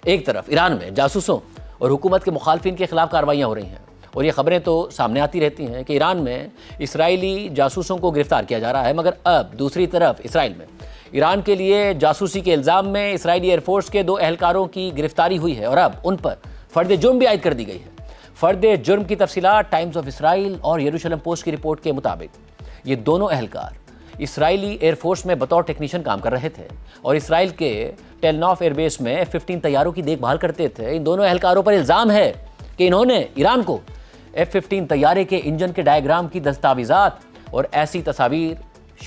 ایک طرف ایران میں جاسوسوں اور حکومت کے مخالفین کے خلاف کارروائیاں ہو رہی ہیں، اور یہ خبریں تو سامنے آتی رہتی ہیں کہ ایران میں اسرائیلی جاسوسوں کو گرفتار کیا جا رہا ہے، مگر اب دوسری طرف اسرائیل میں ایران کے لیے جاسوسی کے الزام میں اسرائیلی ایئر فورس کے 2 اہلکاروں کی گرفتاری ہوئی ہے، اور اب ان پر فرد جرم بھی عائد کر دی گئی ہے۔ فرد جرم کی تفصیلات ٹائمز آف اسرائیل اور یروشلم پوسٹ کی رپورٹ کے مطابق یہ دونوں اہلکار اسرائیلی ایئر فورس میں بطور ٹیکنیشین کام کر رہے تھے اور اسرائیل کے ٹیل ناف ایئر بیس میں F-15 طیاروں کی دیکھ بھال کرتے تھے۔ ان دونوں اہلکاروں پر الزام ہے کہ انہوں نے ایران کو F-15 طیارے کے انجن کے ڈائیگرام کی دستاویزات اور ایسی تصاویر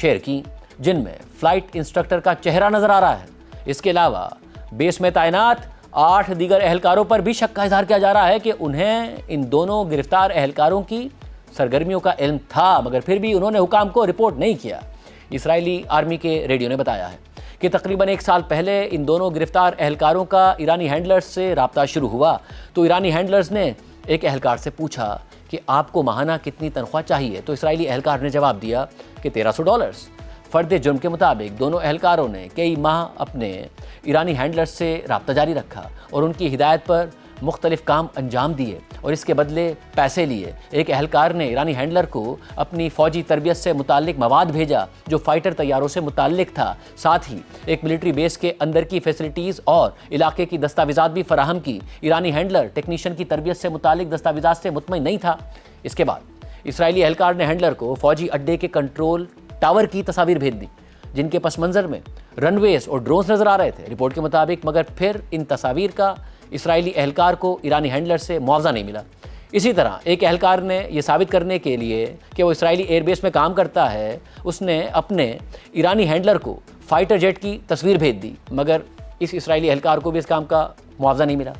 شیئر کی جن میں فلائٹ انسٹرکٹر کا چہرہ نظر آ رہا ہے۔ اس کے علاوہ بیس میں تعینات 8 دیگر اہلکاروں پر بھی شک کا اظہار کیا جا رہا ہے کہ انہیں ان دونوں گرفتار اہلکاروں کی سرگرمیوں کا علم تھا، مگر پھر بھی انہوں نے حکام کو رپورٹ نہیں کیا۔ اسرائیلی آرمی کے ریڈیو نے بتایا ہے کہ تقریباً 1 سال پہلے ان دونوں گرفتار اہلکاروں کا ایرانی ہینڈلرز سے رابطہ شروع ہوا تو ایرانی ہینڈلرز نے ایک اہلکار سے پوچھا کہ آپ کو ماہانہ کتنی تنخواہ چاہیے، تو اسرائیلی اہلکار نے جواب دیا کہ $1300۔ فرد جرم کے مطابق دونوں اہلکاروں نے کئی ماہ اپنے ایرانی ہینڈلرز سے رابطہ جاری رکھا اور ان کی ہدایت پر مختلف کام انجام دیے اور اس کے بدلے پیسے لیے۔ ایک اہلکار نے ایرانی ہینڈلر کو اپنی فوجی تربیت سے متعلق مواد بھیجا جو فائٹر طیاروں سے متعلق تھا، ساتھ ہی ایک ملٹری بیس کے اندر کی فیسلٹیز اور علاقے کی دستاویزات بھی فراہم کی۔ ایرانی ہینڈلر ٹیکنیشین کی تربیت سے متعلق دستاویزات سے مطمئن نہیں تھا۔ اس کے بعد اسرائیلی اہلکار نے ہینڈلر کو فوجی اڈے کے کنٹرول ٹاور کی تصاویر بھیج دی جن کے پس منظر میں رن ویز اور ڈرونز نظر آ رہے تھے رپورٹ کے مطابق، مگر پھر ان تصاویر کا اسرائیلی اہلکار کو ایرانی ہینڈلر سے معاوضہ نہیں ملا۔ اسی طرح ایک اہلکار نے یہ ثابت کرنے کے لیے کہ وہ اسرائیلی ایئر بیس میں کام کرتا ہے، اس نے اپنے ایرانی ہینڈلر کو فائٹر جیٹ کی تصویر بھیج دی، مگر اس اسرائیلی اہلکار کو بھی اس کام کا معاوضہ نہیں ملا۔